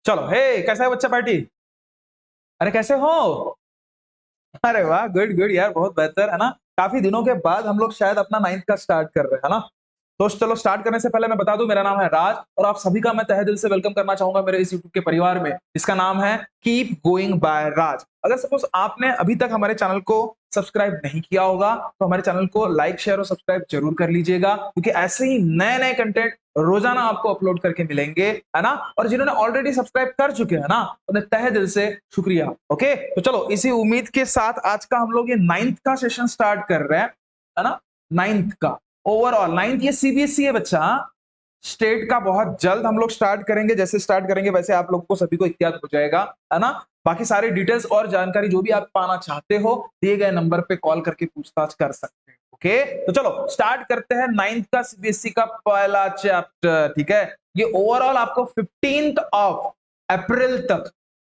चलो, हे कैसा है बच्चा पार्टी? अरे कैसे हो? अरे वाह, गुड गुड यार, बहुत बेहतर है ना। काफी दिनों के बाद हम लोग शायद अपना 9th का स्टार्ट कर रहे हैं, है ना। तो चलो, स्टार्ट करने से पहले मैं बता दूं, मेरा नाम है राज और आप सभी का मैं तहे दिल से वेलकम करना चाहूंगा मेरे इस यूट्यूब के परिवार में। इसका नाम है कीप गोइंग बाय राज। अगर सपोज आपने अभी तक हमारे चैनल को सब्सक्राइब नहीं किया होगा तो हमारे चैनल को लाइक शेयर और सब्सक्राइब जरूर कर लीजिएगा, क्योंकि ऐसे ही नए नए कंटेंट रोजाना आपको अपलोड करके मिलेंगे, है ना। और जिन्होंने ऑलरेडी सब्सक्राइब कर चुके हैं ना, उन्हें तहे दिल से शुक्रिया। ओके, तो चलो इसी उम्मीद के साथ आज का हम लोग ये 9th का सेशन स्टार्ट कर रहे हैं, है ना। 9th का ओवरऑल 9th ये सीबीएसई है बच्चा। स्टेट का बहुत जल्द हम लोग स्टार्ट करेंगे, जैसे स्टार्ट करेंगे वैसे आप लोगों को सभी को इत्याद हो जाएगा, है ना। बाकी सारी डिटेल्स और जानकारी जो भी आप पाना चाहते हो, दिए गए नंबर पे कॉल करके पूछताछ कर सकते हैं। ओके, तो चलो स्टार्ट करते हैं 9th का सीबीएसई का पहला चैप्टर। ठीक है, ये ओवरऑल आपको 15th ऑफ अप्रैल तक,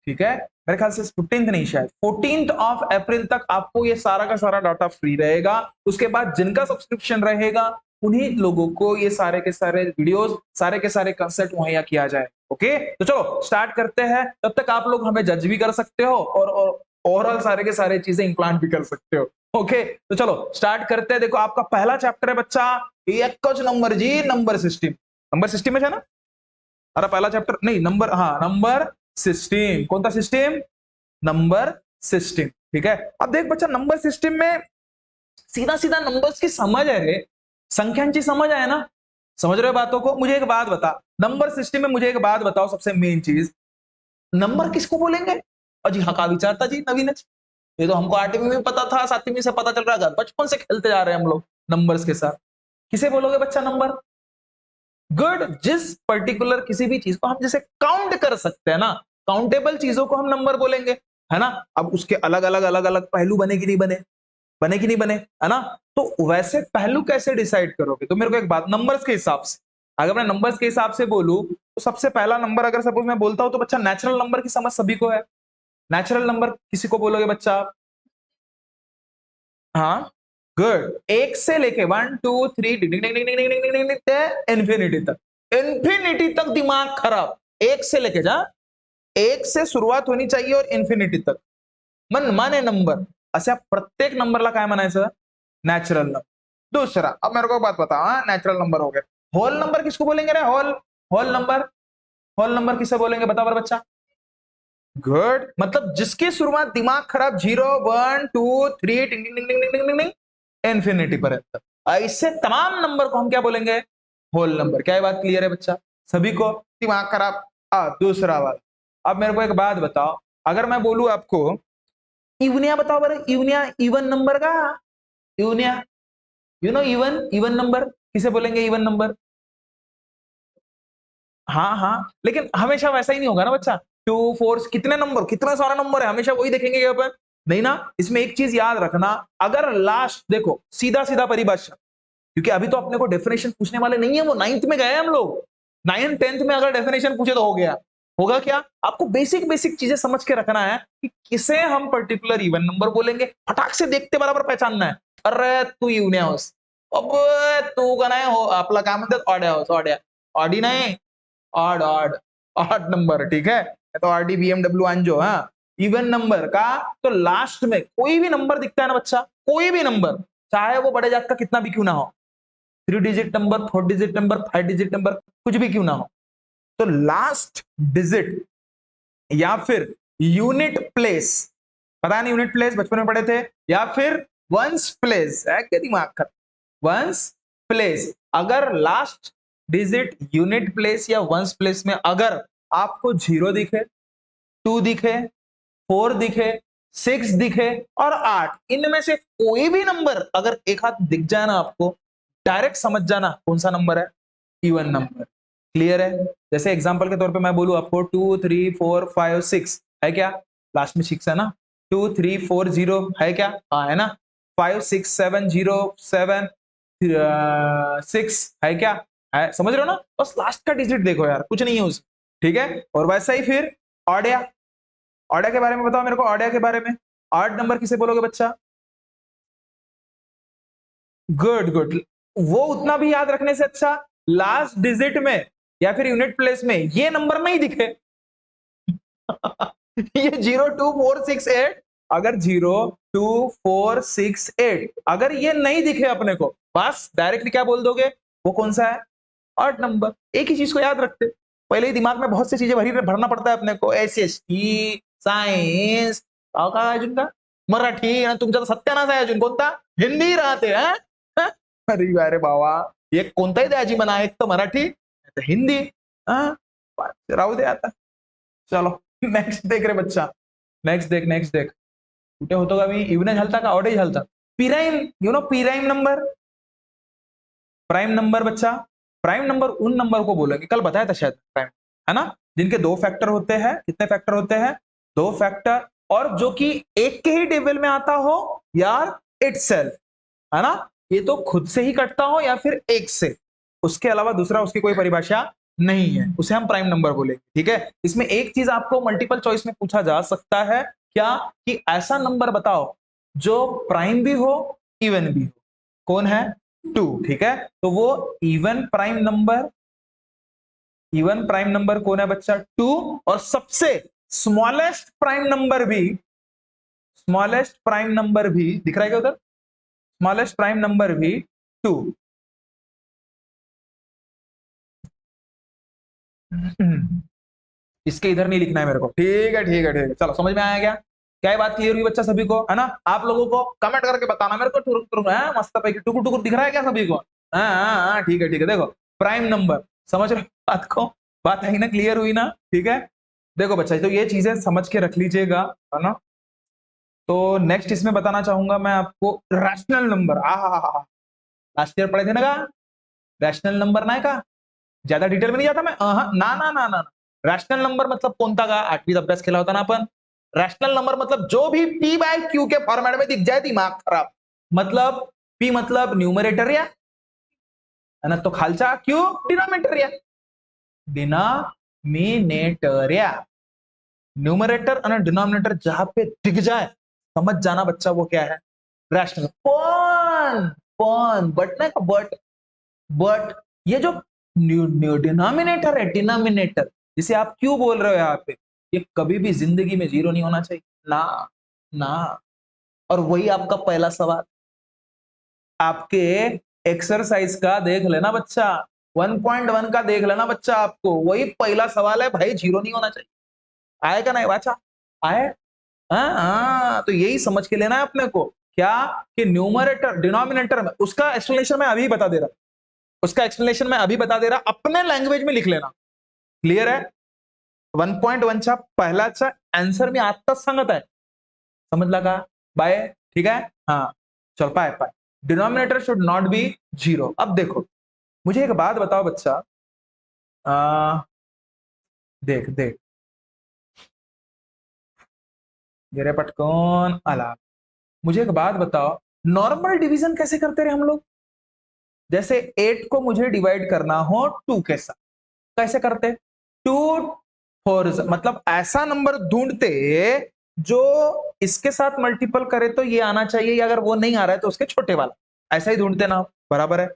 ठीक है, मेरे ख्याल से 15th नहीं, शायद 14th ऑफ अप्रैल तक आपको ये सारा का सारा डाटा फ्री रहेगा। उसके बाद जिनका सब्सक्रिप्शन रहेगा उन्हीं लोगों को ये सारे के सारे वीडियोस, सारे के सारे कंसेप्ट मुहैया किया जाए। ओके, तो चलो स्टार्ट करते हैं। तब तक आप लोग हमें जज भी कर सकते हो और ओवरऑल सारे के सारे चीजें इम्प्लांट भी कर सकते हो। ओके, तो चलो स्टार्ट करते हैं। देखो, आपका पहला चैप्टर है बच्चा एक नंबर जी, नंबर सिस्टम। नंबर सिस्टम में है ना। अरे पहला चैप्टर नहीं, नंबर, हाँ नंबर सिस्टम। कौन सा सिस्टम? Number system. ठीक है, अब देख बच्चा, नंबर सिस्टम में सीधा सीधा नंबर्स की समझ है रे, संख्यांची समझ आहे ना। समझ रहे हो बातों को? मुझे एक बात बता, नंबर सिस्टम में मुझे एक बात बताओ, सबसे मेन चीज, नंबर किसको बोलेंगे? अजी हाँ, का विचारता जी नवीन, ये तो हमको 8वीं में पता था, 7वीं से पता चल रहा था, बचपन से खेलते जा रहे हैं हम लोग नंबर्स के साथ। किसे बोलोगे बच्चा नंबर? गुड, जिस पर्टिकुलर किसी भी चीज को हम जैसे काउंट कर सकते हैं ना, काउंटेबल चीजों को हम नंबर बोलेंगे, है ना। अब उसके अलग अलग अलग अलग पहलू बने कि नहीं बने, बने कि नहीं बने, है ना। तो वैसे पहलू कैसे डिसाइड करोगे? तो मेरे को एक बात, नंबर्स के हिसाब से, अगर मैं नंबर्स के हिसाब से बोलूं तो सबसे पहला नंबर अगर सपोज मैं बोलता हूं तो बच्चा, नेचुरल नंबर की समझ सभी को है। नेचुरल नंबर किसी को बोलोगे बच्चा आप? हाँ, गुड, एक से लेके 1 2 3 इन्फिनिटी तक, इन्फिनिटी तक दिमाग खराब। एक से लेके जा, एक से सुरुवात होनी चाहिए और इन्फिनिटी तक मन माने नंबर, अशा प्रत्येक नंबरला काय म्हणायचं? Natural number. दूसरा, अब मेरे को एक बात बता, हाँ नॅचरल नंबर हो गया। होल नंबर किसको बोलेंगे रे? Whole, whole number, whole number किसे बोलेंगे बता बर बच्चा? गुड, मतलब जिसकी शुरुआत दिमाग खराब 0 1 2 3 टिंग टिंग टिंग टिंग टिंग टिंग इन्फिनिटी पर्यंत, ऐसे तमाम नंबर को हम क्या बोलेंगे? Whole number. क्या ये बात क्लियर है बच्चा सभी को? दिमाग खराब। दूसरा वाला, अब मेरे को एक बात बताओ, अगर मैं बोलूं आपको इवनिया, बताओ बरं, इवनिया इवन नंबर का? इवनिया, you know even, even number किसे बोलेंगे? Even number. हाँ हाँ, लेकिन हमेशा वैसा ही नहीं होगा ना बच्चा। 2 4 कितने नंबर, कितना सारा नंबर है, हमेशा वही देखेंगे क्या अपन? नहीं ना। इसमें एक चीज याद रखना, अगर लास्ट देखो, सीधा सीधा परिभाषा, क्योंकि अभी तो अपने को डेफिनेशन पूछने वाले नहीं है, वो 9th में गए हम लोग। 9th 10th में अगर डेफिनेशन पूछे तो हो गया, होगा क्या? आपको बेसिक बेसिक चीजें समझ के रखना है कि किसे हम पर्टिकुलर इवन नंबर बोलेंगे, फटाक से देखते बराबर पहचानना है। अरे तू इवन्या होस, अब तू का नाही हो, आपला काय म्हणतात, ऑड्या होस, ऑड्या, ऑडी नाही, ऑड ऑड, ऑड नंबर, ठीक है। तो आरडी बीएमडब्ल्यू आंजो, हाँ इवन नंबर का। तो लास्ट में कोई भी नंबर दिखता है ना बच्चा, कोई भी नंबर, चाहे वो बड़े जात का कितना भी क्यों ना हो, 3 digit number, 4 digit number, 5 digit number, कुछ भी क्यों ना हो, तो लास्ट डिजिट या फिर यूनिट प्लेस, पता नहीं यूनिट प्लेस बचपन में पढ़े थे, या फिर वंस प्लेस है, क्या दिमाग खराब, वंस प्लेस, अगर लास्ट डिजिट यूनिट प्लेस या वंस प्लेस में अगर आपको 0 दिखे, 2 दिखे, 4 दिखे, 6 दिखे और 8, इनमें से कोई भी नंबर अगर एक हाथ दिख जाए ना आपको, डायरेक्ट समझ जाना कौन सा नंबर है, इवन नंबर। क्लियर है? जैसे एग्जांपल के तौर पे मैं बोलूं आपको 2 3 4 5 6 है क्या? लास्ट में 6 है ना। 2 3 4 0 है क्या? हाँ है ना। 5 6 7 0 7 6 है क्या? है, समझ रहे हो ना? बस लास्ट का डिजिट देखो यार, कुछ नहीं है उसमें, ठीक है। और वैसा ही फिर ऑडिया, ऑडिया के बारे में बताओ मेरे को, ऑडिया के बारे में, ऑड नंबर किसे बोलोगे बच्चा? गुड गुड, वो उतना भी याद रखने से अच्छा लास्ट डिजिट में या फिर यूनिट प्लेस में ये नंबर नहीं दिखे, ये 02468, अगर 02468 अगर ये नहीं दिखे अपने को, बस डायरेक्टली क्या बोल दोगे, वो कौन सा है, ऑड नंबर। एक ही चीज को याद रखते, पहले ही दिमाग में बहुत सी चीजें भरना पड़ता है अपने को, एसएसटी, सायन्स, काय अजून का, मराठी, आणि तुमचा सत्यानाश आहे अजून कोणता, हिंदी राहते हैं? अरे अरे बाबा, ये कोणताही द्यायची म्हणा, एक तर मराठी, एक तर हिंदी, राहू दे आता, चलो नेक्स्ट देख रे बच्चा, नेक्स्ट देख, कुठे होतो का मी, इवने झालता का ऑडे झालता, prime, you know prime number, prime number बच्चा, प्राइम नंबर उन नंबर को बोलेंगे, कल बताया था शायद प्राइम, है ना, जिनके दो फैक्टर होते हैं, कितने फैक्टर होते हैं, दो फैक्टर, और जो कि एक के ही टेबल में आता हो यार इटसेल्फ, है ना, ये तो खुद से ही कटता हो या फिर एक से, उसके अलावा दूसरा उसकी कोई परिभाषा नहीं है, उसे हम प्राइम नंबर बोलेंगे, ठीक है। इसमें एक चीज आपको मल्टीपल चॉइस में पूछा जा सकता है, क्या, कि ऐसा नंबर बताओ जो प्राइम भी हो इवन भी हो, कौन है, 2, ठीक है, तो वो इवन प्राइम नंबर कौन है बच्चा, 2, और सबसे स्मॉलेस्ट प्राइम नंबर भी दिख रहा है क्या उधर, स्मॉलेस्ट प्राइम नंबर भी 2। इसके इधर नहीं लिखना है मेरे को, ठीक है ठीक है ठीक है, चलो समझ में आया क्या, क्या ये बात क्लियर हुई बच्चा सभी को, है ना, आप लोगों को कमेंट करके बताना मेरे को, टुकुर टुकुर है मस्त पैकी, टुकुर टुकुर दिख रहा है क्या सभी को, हाँ ठीक है देखो, प्राइम नंबर, समझ रहे बात को, बात है ना, क्लियर हुई ना, ठीक है। देखो बच्चा, तो ये चीजें समझ के रख लीजिएगा, है ना। तो नेक्स्ट इसमें बताना चाहूंगा मैं आपको, रैशनल नंबर, लास्ट ईयर पढ़े थे ना का, रैशनल नंबर ना का, ज्यादा डिटेल में नहीं जाता मैं, ना ना ना ना, रैशनल नंबर मतलब कोणता का, 8वीत अभ्यास केला होता ना आपण, रैशनल नंबर मतलब जो भी पी बाय क्यू के फॉर्मेट में दिख जाए, दिमाग खराब, मतलब पी मतलब न्यूमरेटर या, है ना, तो खालचा क्यू डिनोमिनेटर या, डिनोमिनेटर या, न्यूमरेटर और डिनोमिनेटर जहां पे दिख जाए, समझ जाना बच्चा वो क्या है, रैशनल। पॉन बट ना, बट ये जो डिनोमिनेटर है, डिनोमिनेटर जिसे आप क्यों बोल रहे हो यहाँ पे, ये कभी भी जिंदगी में 0 नहीं होना चाहिए ना, ना। और वही आपका पहला सवाल, आपके एक्सरसाइज का देख लेना बच्चा, 1.1 का देख लेना बच्चा, आपको वही पहला सवाल है भाई, 0 नहीं होना चाहिए, आएगा नहीं बच्चा, आए, तो यही समझ के लेना है अपने को, क्या, कि न्यूमरेटर डिनोमिनेटर में, उसका एक्सप्लेनेशन मैं अभी बता दे रहा, अपने लैंग्वेज में लिख लेना, क्लियर है। 1.1च्या पहिल्याचा आन्सर मी आत्ताच सांगत आहे, समजला का, बाय, ठीक है, हाँ, चल पाए, डिनोमिनेटर शुड नॉट बी 0। अब देखो, मुझे एक बात बताओ बच्चा, देख देख, मेरे पटकन आला, मुझे एक बात बताओ, नॉर्मल डिवीजन कैसे करते रहे हम लोग, जैसे 8 को मुझे डिवाइड करना हो 2 के साथ, कैसे करते, 2 4, मतलब ऐसा नंबर ढूंढते जो इसके साथ मल्टीपल करे तो ये आना चाहिए, या अगर वो नहीं आ रहा है तो उसके छोटे वाला, ऐसा ही ढूंढते ना, बराबर है,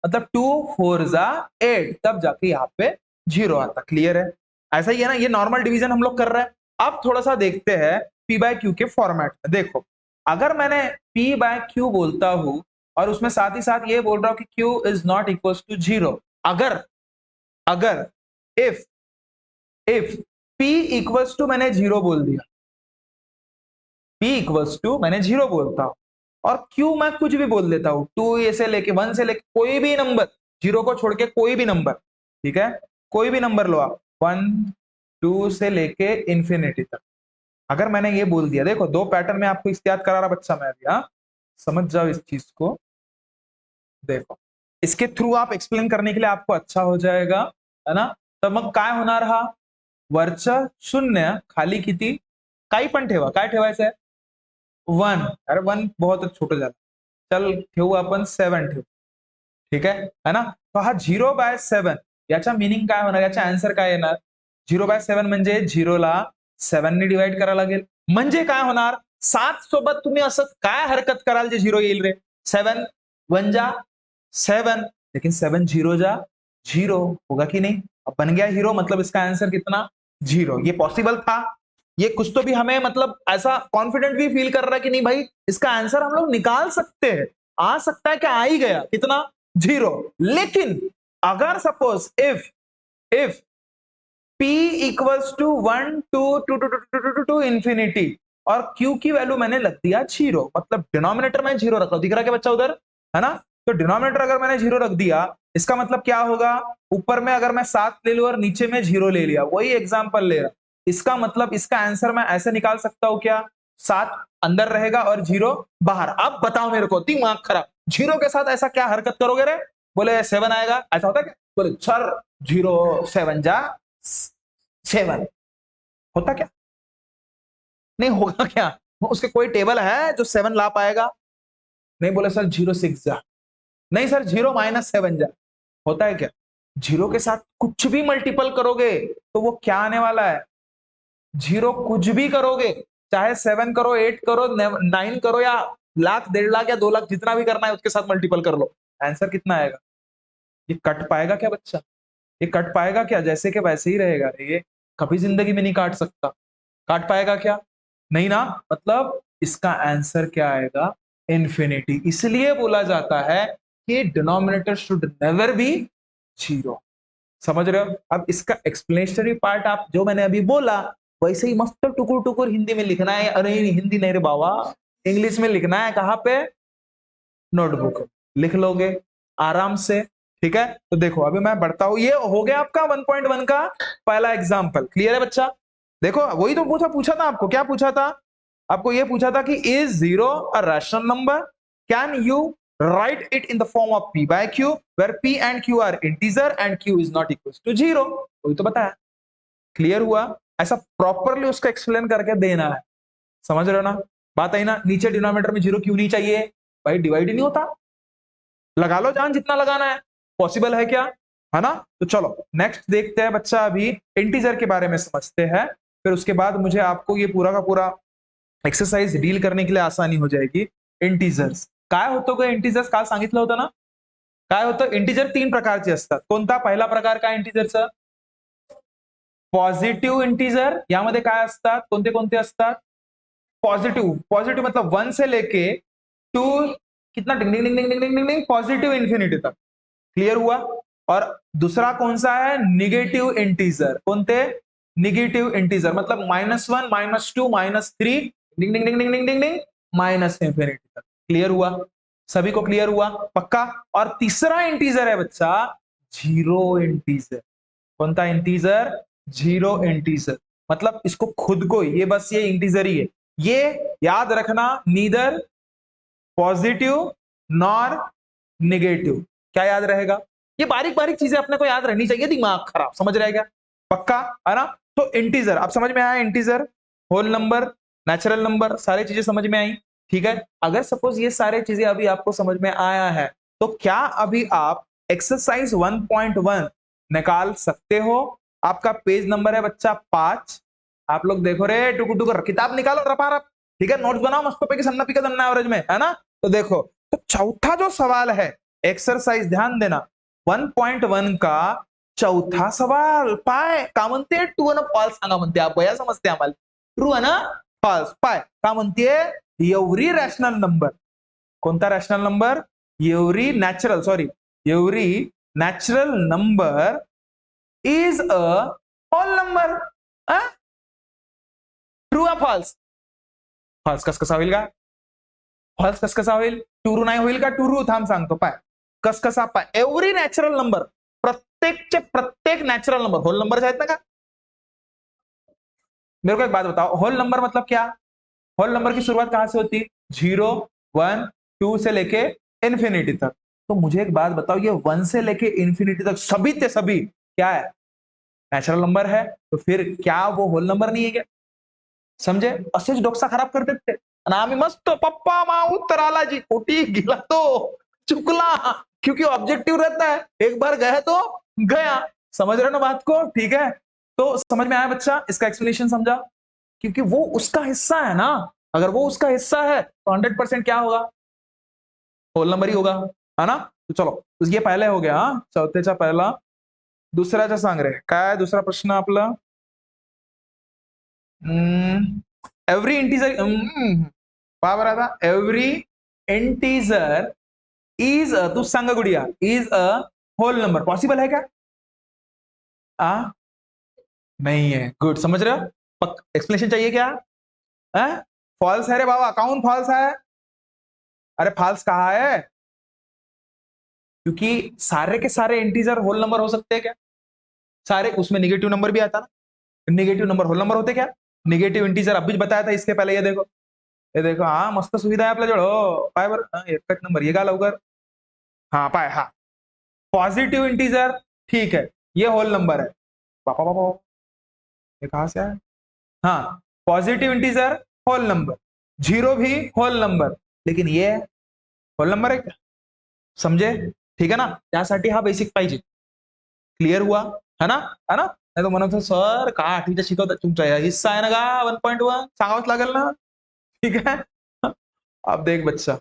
मतलब 2 4 8, तब जाके यहाँ पे 0 आता, क्लियर है, ऐसा ही है ना, ये नॉर्मल डिवीजन हम लोग कर रहे हैं। अब थोड़ा सा देखते हैं पी बाय क्यू के फॉर्मेट में, देखो, अगर मैंने पी बाय क्यू बोलता हूं और उसमें साथ ही साथ ये बोल रहा हूं कि Q is not equal to 0, अगर इफ P इक्वल्स टू मैंने 0 बोल दिया, P इक्वल्स टू मैंने 0 बोलता हूं, और Q मैं कुछ भी बोल देता हूं, 2 से लेके 1 से लेके कोई भी नंबर, 0 को छोड़ के कोई भी नंबर, ठीक है, कोई भी नंबर लो आप, 1 2 से लेके इंफिनिटी तक, अगर मैंने ये बोल दिया, देखो 2 पैटर्न में आपको याद करा रहा बच्चा मैं अभी, समझ जाओ इस चीज को, देखो इसके थ्रू आप एक्सप्लेन करने के लिए आपको अच्छा हो जाएगा, है ना। तर मग काय होणार, हा वरचं 0 खाली किती, काही पण ठेवा, काय ठेवायचं आहे, 1, अरे 1 बहुत छोटं झालं, चल ठेवू आपण 7 ठेवू, ठीक है ना, तो हा 0/7 याचा मीनिंग काय होणार, याचा आन्सर काय येणार, 0/7 म्हणजे 0 ला 7 ने डिवाइड करायला लागेल, म्हणजे काय होणार, 7 सोबत तुम्ही असं काय हरकत कराल जे 0 येईल रे, 7 1 जा 7, लेकिन 7 0 जा 0 होगा कि नहीं, अब बन गया हीरो, मतलब इसका आंसर कितना जीरो। ये पॉसिबल था, ये कुछ तो भी हमें मतलब ऐसा कॉन्फिडेंट भी फील कर रहा है कि नहीं भाई इसका आंसर हम लोग निकाल सकते हैं, आ सकता है कि आ ही गया कितना, जीरो। लेकिन अगर suppose if p equals to 1 to infinity और q की वैल्यू मैंने लग दिया जीरो, मतलब डिनोमिनेटर में जीरो रखा, दिख रहा क्या बच्चा उधर, है ना? तो डिनोमिनेटर अगर मैंने जीरो रख दिया, इसका मतलब क्या होगा, ऊपर में अगर मैं 7 ले लूं और नीचे में जीरो ले लिया, वही एग्जांपल ले रहा, इसका मतलब इसका आंसर मैं ऐसे निकाल सकता हूं क्या, 7 अंदर रहेगा और जीरो बाहर। अब बताओ मेरे को, दिमाग खराब, जीरो के साथ ऐसा क्या हरकत करोगे रे? बोले 7 आएगा, ऐसा होता है क्या? बोले सर जीरो 7 जा 7, होता क्या? नहीं होगा क्या? उसके कोई टेबल है जो 7 ला पाएगा? नहीं। बोले सर जीरो 6 जा, नहीं सर जीरो -7 जा, होता है क्या? जीरो के साथ कुछ भी मल्टीपल करोगे तो वो क्या आने वाला है, जीरो। कुछ भी करोगे, चाहे 7 करो, 8 करो, 9 करो, या लाख, 1.5 लाख या 2 लाख, जितना भी करना है उसके साथ मल्टीपल कर लो, आंसर कितना आएगा? ये कट पाएगा क्या बच्चा? ये कट पाएगा क्या? जैसे कि वैसे ही रहेगा ये, कभी जिंदगी में नहीं काट सकता। काट पाएगा क्या? नहीं ना। मतलब इसका आंसर क्या आएगा, इन्फिनिटी। इसलिए बोला जाता है कि denominator should never be zero. समझ रहे हो? अब इसका एक्सप्लेनेटरी पार्ट आप जो मैंने अभी बोला वैसे ही मस्त टुकुर टुकुर हिंदी में लिखना है। अरे हिंदी नहीं रे बाबा, इंग्लिश में लिखना है। कहां पे? नोटबुक लिख लोगे आराम से। ठीक है, तो देखो अभी मैं बढ़ता हूं। ये हो गया आपका 1.1 का पहला एग्जांपल। क्लियर है बच्चा? देखो वही तो पूछा पूछा था आपको, क्या पूछा था आपको? ये पूछा था कि is zero a rational number, can you right it in the form of p by q where p and q are integer and q is not equals to zero. वही तो बताया। क्लियर हुआ? ऐसा प्रॉपरली उसको explain करके देना है। समझ रहे हो ना? बात आई ना? नीचे डिनोमिनेटर में जीरो क्यों नहीं चाहिए भाई? डिवाइड ही नहीं होता। लगा लो जान जितना लगाना है, पॉसिबल है क्या, है ना? तो चलो नेक्स्ट देखते हैं बच्चा, अभी इंटीजर के बारे में समझते हैं, फिर उसके बाद मुझे आपको ये पूरा का पूरा एक्सरसाइज डील करने के लिए आसानी हो जाएगी। इंटीजर्स काय होतो ग? इंटीजर्स काल सांगितलं होतं ना, काय होतं? इंटीजर 3 प्रकारचे असतात. कोणता? पहिला प्रकार काय इंटीजरचा? Positive integer. यामध्ये काय असतात, कोणते कोणते असतात? पॉजिटिव, पॉजिटिव मतलब 1 से लेके टू कितना डिंग डिंग डिंग डिंग डिंग डिंग पॉजिटिव इंफिनिटी तक। क्लियर हुआ? और दूसरा कौन सा है? Negative integer. कोणते? निगेटिव इंटीजर मतलब -1, -2, -3 डिंग डिंग डिंग डिंग डिंग डिंग डिंग माइनस इंफिनिटी तक। क्लियर हुआ? सभी को क्लियर हुआ? पक्का? और तीसरा इंटीजर है बच्चा जीरो इंटीजर। कौन सा इंटीजर? Zero integer. मतलब इसको खुद को ये बस ये इंटीजर ही है, ये याद रखना, नीदर पॉजिटिव नॉर निगेटिव। क्या याद रहेगा? ये बारीक बारीक चीजें अपने को याद रहनी चाहिए, दिमाग खराब। समझ रहेगा? पक्का है ना? तो इंटीजर अब समझ में आया, integer, whole number, natural number, सारी चीजें समझ में आई। ठीक है, अगर सपोज ये सारी चीजें अभी आपको समझ में आया है तो क्या अभी आप एक्सरसाइज 1.1 निकाल सकते हो? आपका पेज नंबर है बच्चा 5। आप लोग देखो रे टुकु टुकु, किताब निकालो रफा रफ। ठीक है, नोट्स बनाओ मस्त पैकी, सन्ना पिका दन्ना एवरेज में, है ना? तो देखो, तो चौथा जो सवाल है एक्सरसाइज, ध्यान देना, 1.1 का चौथा सवाल पाय का म्हणते, ट्रू आणि फॉल्स सांगा म्हणते. आपण या समजते आम्हाला, ट्रू आहे ना फॉल्स. पाय का म्हणते, एव्हरी रॅशनल नंबर. कोणता rational number? Every natural, sorry, every natural number is a whole number. True या फॉल्स? फॉल्स कस कसा होईल का? फॉल्स कस कसा होईल? ट्रू नाही होईल का? ट्रू थांब सांगतो. पाय कस कसा? पाय एव्हरी नॅचरल नंबर, प्रत्येकचे प्रत्येक नॅचरल नंबर होल नंबर आहेत ना का? मेरे को एक बात बताओ, होल नंबर मतलब क्या? होल नंबर की शुरुआत कहां से होती? 0, 1, 2 से लेके इंफिनिटी तक। तो मुझे एक बात बताओ, ये 1 से लेके इंफिनिटी तक सभी के सभी क्या है? नॅचरल नंबर है। तो फिर क्या वो होल नंबर नहीं है क्या? समझे? असेच डोकसा खराब करते थे आणि आम्ही मस्त पप्पा मा उत्तर आला जी, कोटी गिला तो चुकला, क्योंकि ऑब्जेक्टिव रहता है, एक बार गया तो गया। समझ रहे हो ना बात को? ठीक है, तो समझ में आया बच्चा? इसका एक्सप्लेनेशन समझा? क्योंकि वो उसका हिस्सा है ना, अगर वो उसका हिस्सा है तो 100% क्या होगा? होल नंबर ही होगा, है ना? तो चलो, तो ये पहले हो गया. चौथेचा पहिला. दुसऱ्याचा सांग रे, काय दुसरा प्रश्न आपला? एवरी इंटीजर बरा था एवरी इंटीजर इज तू सांग गुड़िया is a whole number possible है क्या? आ नहीं है। गुड, समझ रहे हो? एक्सप्लेनेशन चाहिए क्या? फॉल्स है रे बाबा, कौन फॉल्स है? अरे फॉल्स कहा है? क्योंकि सारे के सारे इंटीजर होल नंबर हो सकते हैं क्या? सारे, उसमें निगेटिव नंबर भी आता ना, निगेटिव नंबर होल नंबर होते क्या? निगेटिव इंटीजर अभी बताया था इसके पहले, ये देखो हाँ मस्त सुविधा आहे आपल्याजवळ हो पाय बरं एकच नंबर ये का लवकर हाँ पाय हाँ पॉजिटिव इंटीजर ठीक है ये होल नंबर है पापा पापा ये कहां से आया हाँ positive integer whole number zero भी होल नंबर लेकिन ये होल नंबर है क्या समझे ठीक है ना त्यासाठी हा बेसिक पाहिजे क्लिअर हुआ है ना नाही तो म्हणत सर का आठवीचं शिकवतात तुमचा हिस्सा आहे ना का 1.1 सांगावंच लागेल ना ठीक है अब देख बच्चा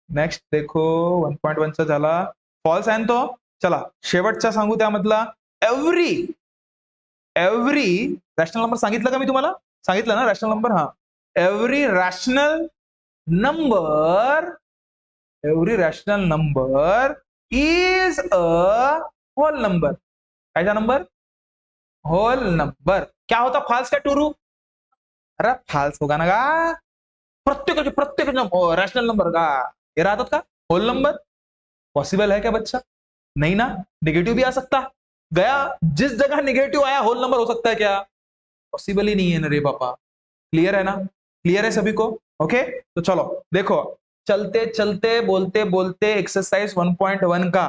नेक्स्ट देखो 1.1 चा झाला फॉल्स आहे तो चला शेवटचा सांगू त्यामधला एव्हरी रॅशनल नंबर सांगितलं का मी तुम्हाला सांगितलं ना रॅशनल नंबर हा every rational number is a whole number कायचा नंबर होल नंबर क्या होता फॉल्स का टुरू अरे फॉल्स होगा ना का प्रत्येक रॅशनल नंबर का ये राहतात का होल नंबर पॉसिबल है क्या बच्चा नहीं ना नेगेटिव भी आ सकता गया जिस जगह नेगेटिव आया होल नंबर हो सकता है क्या पॉसिबल ही नहीं है ना रे पापा क्लियर है ना क्लियर है सभी को ओके तो चलो देखो चलते चलते बोलते बोलते एक्सरसाइज 1.1 का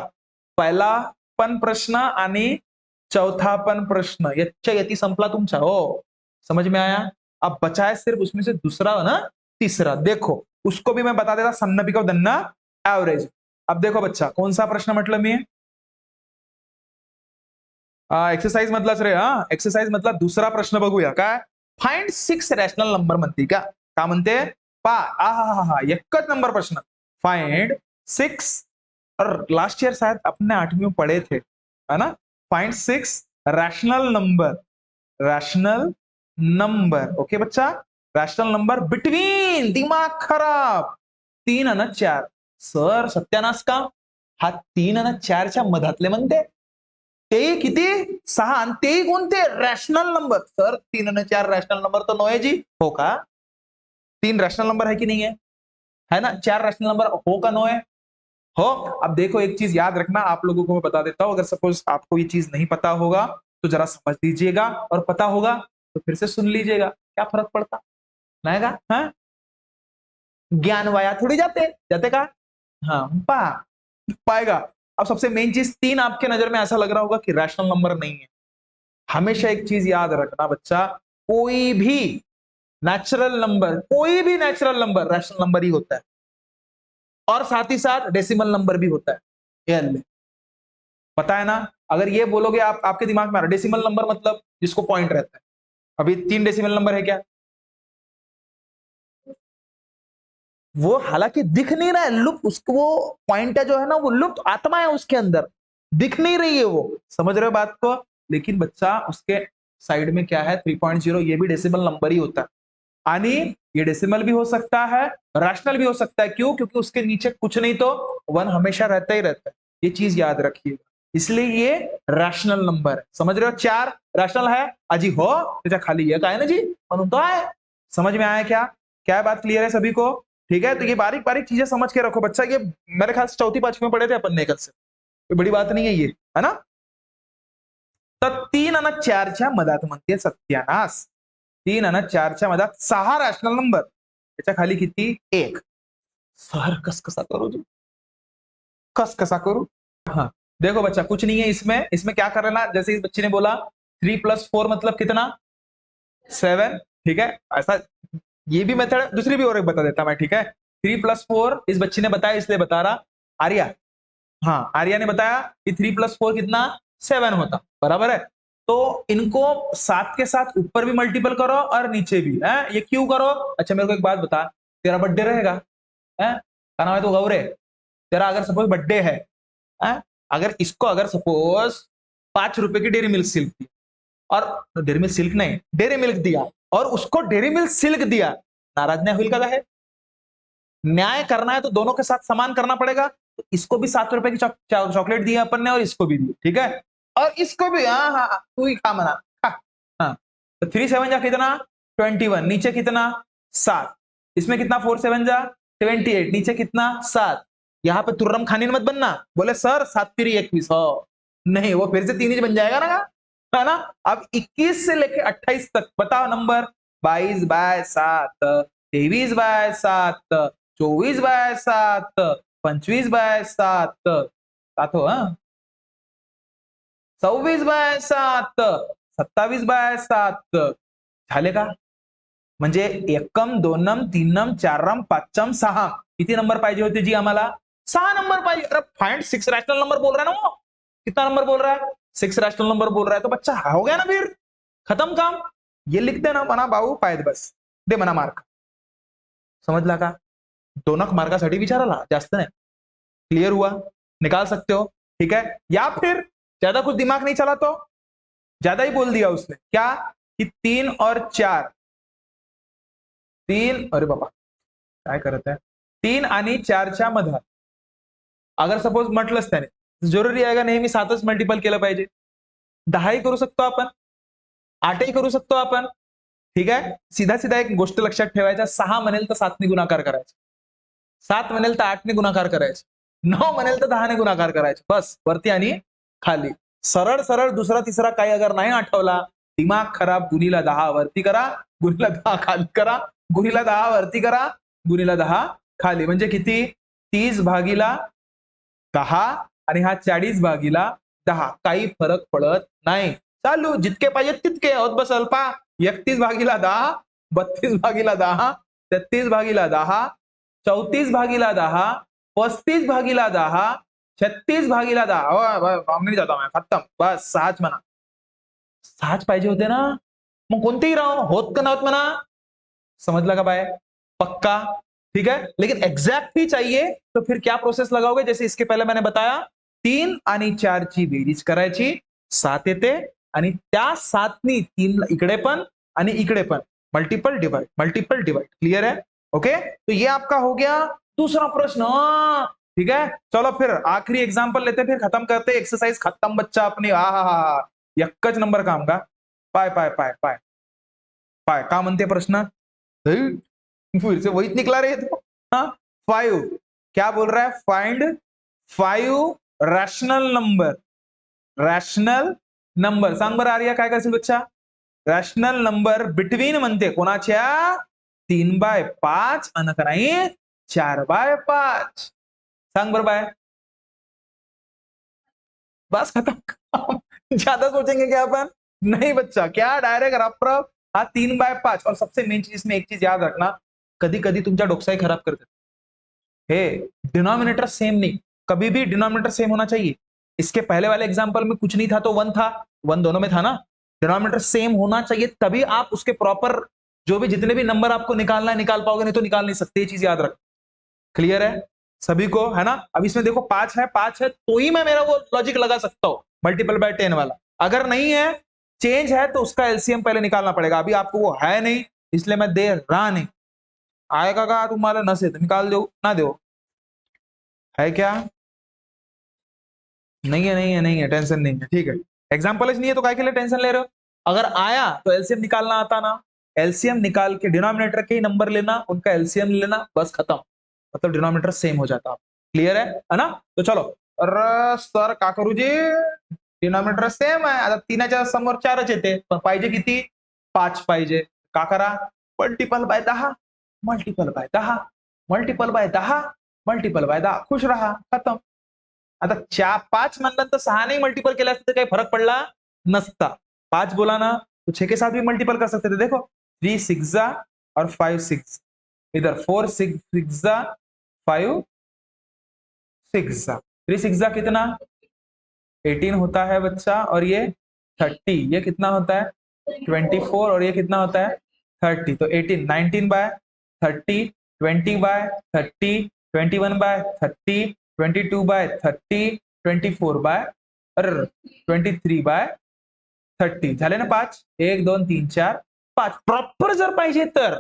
पहला पण प्रश्न आणि चौथा पण प्रश्न यच्च्या यती संपला तुमचा हो समझ में आया अब बचा है सिर्फ उसमें से दूसरा ना तीसरा देखो उसको भी मैं बता देता सन्नपी का दन्ना एवरेज अब देखो बच्चा कौन सा प्रश्न म्हटलं मी एक्सरसाइज मधलाच रे एक्सरसाइज मधला दुसरा प्रश्न बघूया काय फाइंड 6 रॅशनल नंबर म्हणते का म्हणते पा हा एकच नंबर प्रश्न फाइंड 6 और लास्ट ईयर शायद अपने 8वीं में पढ़े थे है ना फाइंड 6 रैशनल नंबर ओके बच्चा रॅशनल नंबर बिटवीन दिमाग खराब 3 आणि 4 सर सत्यानाश का हा 3 आणि 4च्या मधातले म्हणते ते किती 6 आणि ते कोणते रॅशनल नंबर सर 3 आणि 4 रॅशनल नंबर तो नो है जी हो का 3 रैशनल नंबर है कि नहीं है ना 4 रैशनल नंबर हो का नो है हो अब देखो एक चीज याद रखना आप लोगों को मैं बता देता हूं अगर सपोज आपको ये चीज नहीं पता होगा तो जरा समझ लीजिएगा और पता होगा तो फिर से सुन लीजिएगा क्या फर्क पड़ता नहीं का हाँ ज्ञान वाया थोड़ी जाते जाते का हाँ पाएगा अब सबसे मेन चीज 3 आपके नजर में ऐसा लग रहा होगा कि रैशनल नंबर नहीं है हमेशा एक चीज याद रखना बच्चा कोई भी नेचुरल नंबर कोई भी नेचुरल नंबर रैशनल नंबर ही होता है और साथ ही साथ डेसिमल नंबर भी होता है ये पता है ना अगर ये बोलोगे आप आपके दिमाग में आ रहा डेसिमल नंबर मतलब जिसको पॉइंट रहता है अभी 3 डेसिमल नंबर है क्या वो हालांकि दिख नहीं रहा है लुप्त उसको वो पॉइंट है जो है ना वो लुप्त आत्मा है उसके अंदर दिख नहीं रही है वो समझ रहे हो बात को लेकिन बच्चा उसके साइड में क्या है 3.0 ये भी डेसिमल नंबर ही होता है यानी ये डेसिमल भी हो सकता है रैशनल भी हो सकता है क्यों क्योंकि उसके नीचे कुछ नहीं तो 1 हमेशा रहता ही रहता है ये चीज याद रखिएगा इसलिए ये रैशनल नंबर है समझ रहे हो 4 रैशनल है अजी हो त्याच्या खाली ये काय ना जी म्हणून तो आहे समझ में आया क्या क्या बात क्लियर है सभी को ठीक है तो ये बारीक बारीक चीजें समझ के रखो बच्चा ये मेरे ख्याल से चौथी पांचवी में पढ़े थे अपन ने कल से कोई बड़ी बात नहीं है ये है ना तर 3 आणि 4च्या मधात म्हणते सत्यानाश 3 आणि 4च्या मधात 6 रॅशनल नंबर त्याच्या खाली किती 1 सर कस कसा करू तू कस कसा करू हाँ देखो बच्चा कुछ नहीं है इसमें इसमें क्या कर लेना जैसे इस बच्चे ने बोला 3+4 मतलब कितना 7 ठीक है ऐसा ये भी मेथड दूसरी भी और एक बता देता मैं ठीक है 3+4 इस बच्ची ने बताया इसलिए बता रहा आर्या हाँ आर्या ने बताया कि 3+4 कितना 7 होता बराबर है तो इनको 7 के साथ ऊपर भी मल्टीपल करो और नीचे भी है ये क्यों करो अच्छा मेरे को एक बात बता तेरा बर्थडे रहेगा है क्या नाम है तो गौरे तेरा अगर सपोज बर्थडे है अगर इसको अगर सपोज 5 रुपए की डेरी मिल्क सिल्क दी और डेरी मिल्क सिल्क नहीं डेरी मिल्क दिया और उसको डेयरी मिल्क सिल्क दिया, नाराज नहीं होईल का है? न्याय करना है तो दोनों के साथ समान करना पड़ेगा। तो इसको भी 7 रुपए की चॉकलेट दी अपन ने और इसको भी दी, ठीक है? और इसको भी हाँ हाँ तू ही खा मना खा। हाँ तो 3 7 जा कितना 21, नीचे कितना 7, इसमें कितना 4 7 जा 28, नीचे कितना 7। यहाँ पे तुर्रम खानीन मत बनना, बोले सर 7 3 21 हो नहीं, वो फिर से 3 ही बन जाएगा ना, है ना? अब 21 से लेके 28 तक बताओ नंबर। 22/7, 23/7, 24/7, 25/7, 7 हो, हाँ 26/7, 27/7 झाले का? म्हणजे एकम दोनम तीनम चारम पाचम सहा किती नंबर पाहिजे होते जी आम्हाला? 6 नंबर पाहिजे। अरे फाइंड 6 रैशनल नंबर बोल रहा है ना वो, कितना नंबर बोल रहा है? 6 रैशनल नंबर बोल रहा है, तो बच्चा हो गया ना, फिर खत्म काम। ये लिख देना मना भाऊ पाहिजे बस, दे मना मार्क। समजला का? 2 मार्कासाठी विचाराला, जास्त नाही। क्लियर हुआ? निकाल सकते हो, ठीक है? या फिर ज्यादा कुछ दिमाग नहीं चला तो ज्यादा ही बोल दिया उसने क्या कि 3 और 4, 3 अरे बाबा काय करत आहे, 3 आणि 4च्या मध्ये अगर सपोज म्हटलंच त्याने जरुरी आहे का नेहमी 7च मल्टिपल केलं पाहिजे? 10ही करू शकतो आपण, 8ही करू शकतो आपण, ठीक आहे? सीधा सीधा एक गोष्ट लक्षात ठेवायच्या, 6 म्हणेल तर 7 ने गुणाकार करायचा, 7 म्हणेल तर 8 ने गुणाकार करायचा, 9 म्हणेल तर 10 ने गुणाकार करायचा, बस वरती आणि खाली सरळ सरळ। दुसरा तिसरा काही अगर नाही आठवला, दिमाग खराब, गुणीला 10 वरती करा, गुणीला 10 खाली करा, गुणीला 10 वरती करा, गुणीला 10 खाली, म्हणजे किती 30/10 आणि हा 40/10, काही फरक पडत नाही। चालू जितके पाहिजे तितके होत बसल पा 31/10, 32/10, 33/10, 34/10, 35/10, 36/10, नहीं जाता मैं खत्म, बस 6च म्हणा। 6च पाहिजे होते ना, मग कोणतेही राहो, होत का नव्हत म्हणा। समझला का भाई? पक्का? ठीक है, लेकिन एग्जैक्ट ही चाहिए तो फिर क्या प्रोसेस लगाओगे? जैसे इसके पहले मैंने बताया 3 आणि 4 ची बेरीज करायची, 7 येते आणि त्या 7 नी 3 इकडे पण आणि इकडे पण multiple divide, multiple divide. Clear है? ओके, तो ये आपका हो गया दूसरा प्रश्न। ठीक है, चलो फिर आखिरी एग्जांपल लेते, फिर खत्म करते, एक्सरसाइज खत्म बच्चा अपनी। हा एकच नंबर काम का? पाय पाय पाय पाय पाय का म्हणते प्रश्न? फिर से वही निकला रहे तो हाँ 5 क्या बोल रहा है? Find 5 rational number, rational number सांग बरं आर्या काय करशील बच्चा? रॅशनल नंबर बिटवीन म्हणते कोणाच्या? 3/5 आणि का नाही 4/5 सांग बरं बाय। बस खत्म ज्यादा सोचेंगे क्या अपन? नहीं बच्चा, क्या डायरेक्ट रफ रफ हा 3/5। और सबसे मेन चीज इसमें एक चीज याद रखना, कधी कधी तुमच्या डोकसाई खराब करते हे डिनोमिनेटर सेम नहीं, कभी भी डिनोमिनेटर सेम होना चाहिए। इसके पहले वाले एग्जांपल में कुछ नहीं था तो 1 था, 1 दोनों में था ना। डिनोमिनेटर सेम होना चाहिए तभी आप उसके प्रॉपर जो भी जितने भी नंबर आपको निकालना है निकाल पाओगे, नहीं तो निकाल नहीं सकते। ये चीज याद रख। क्लियर है सभी को, है ना? अब इसमें देखो 5 है तो ही मैं मेरा वो लॉजिक लगा सकता हूं मल्टीपल बाय 10 वाला। अगर नहीं है, चेंज है, तो उसका एलसीएम पहले निकालना पड़ेगा। अभी आपको वो है नहीं, इसलिए मैं दे रहा नहीं। आएगा का तुम्हारा नसे तो निकाल दो ना, दो है क्या? नहीं है, नहीं है, नहीं है, टेंशन नहीं है, ठीक है। एग्जाम्पल नहीं है तो काय के लिए टेंशन ले रहे हो? अगर आया तो एलसीएम निकालना आता ना, एलसीएम निकाल के डिनोमिनेटर के ही नंबर लेना, उनका एलसीएम लेना, बस खत्म। मतलब डिनोमिनेटर सेम हो जाता। क्लियर है ना? तो चलो, अरे सर का करू जी, डिनोमिनेटर सेम आहे, आता 3च्या समोर 4च येते, पण पाहिजे किती? 5 पाहिजे। का करा? Multiple bye 10, multiple bye 10, multiple bye 10, multiple bye 10, खुश रहा, खत्म। आता 5 म्हणलं तर 6 ने मल्टीपल केला असतं काही फरक पडला नसता। 5 बोला ना तो 6 के साथ भी मल्टीपल कर सकते थे। देखो 3 6 जा और 5 6, इधर 4 6 6 जा 5 6 जा, 3 6 जा कितना 18 होता है बच्चा, और ये 30, ये कितना होता है 24, और ये कितना होता है 30। तो 18 19/30, 20/30, 21/30, 22/30, 24/23/30 झाले ना 5? 1 2 3 4 5 प्रॉपर जर पाहिजे तर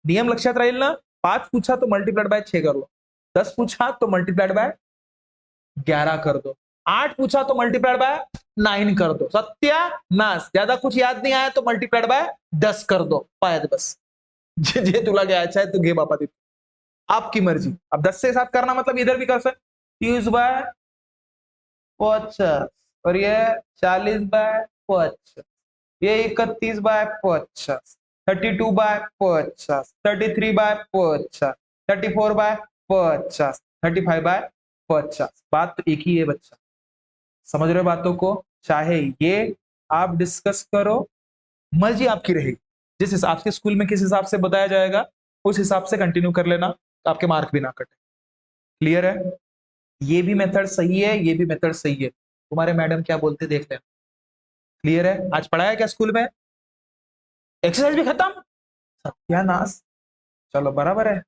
नियम लक्षात राहील ना. 5 पूछा तो मल्टीप्लाइड बाय 6 कर दो. 10 पूछा तो मल्टीप्लाइड बाय 11 कर दो. 8 पूछा तो मल्टीप्लाइड बाय 9 कर दो. सत्यानाश. ज्यादा कुछ याद नहीं आया तो मल्टीप्लाइड बाय 10 कर दो. पायत बस. जे तुला घ्यायचं आहे तू घे बाबा तिथे. आपकी मर्जी. अब 10 से 7 करना मतलब इधर भी कर सकते. 30 बाय 50 और ये 40 बाय 50. ये 31 by 50, 32 by 50, 33 by 50, 34 by 50, 35 by 50. बात तो एक ही है बच्चा. समझ रहे हो बातों को. चाहे ये आप डिस्कस करो, मर्जी आपकी रहेगी. जिस हिसाब से स्कूल में किस हिसाब से बताया जाएगा उस हिसाब से कंटिन्यू कर लेना. आपके मार्क भी ना कटे. क्लियर है. ये भी मेथड सही है, ये भी मेथड सही है. तुम्हारे मैडम क्या बोलते देख लेना. क्लियर है. आज पढ़ाया क्या स्कूल में. एक्सरसाइज भी खत्म. सत्यानाश. चलो बराबर है.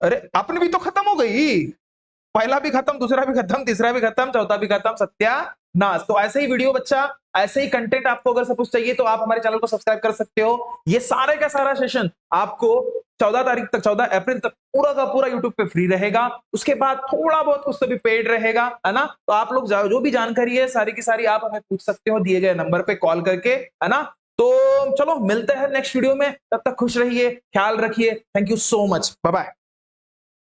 अरे अपनी भी तो खत्म हो गई. पहला भी खत्म, दूसरा भी खत्म, तीसरा भी खत्म, चौथा भी खत्म. सत्यानाश. तो ऐसे ही वीडियो बच्चा, ऐसे ही कंटेंट आपको अगर सपोज चाहिए तो आप हमारे चैनल को सब्सक्राइब कर सकते हो. ये सारे का सारा सेशन आपको 14 तारीख तक, 14 अप्रैल तक पूरा का पूरा यूट्यूब पे फ्री रहेगा. उसके बाद थोड़ा बहुत कुछ तो भी पेड रहेगा, है ना. तो आप लोग जो भी जानकारी है सारी की सारी आप हमें पूछ सकते हो दिए गए नंबर पे कॉल करके, है ना. तो चलो मिलते हैं नेक्स्ट वीडियो में. तब तक खुश रहिए, ख्याल रखिए. Thank you so much. Bye bye.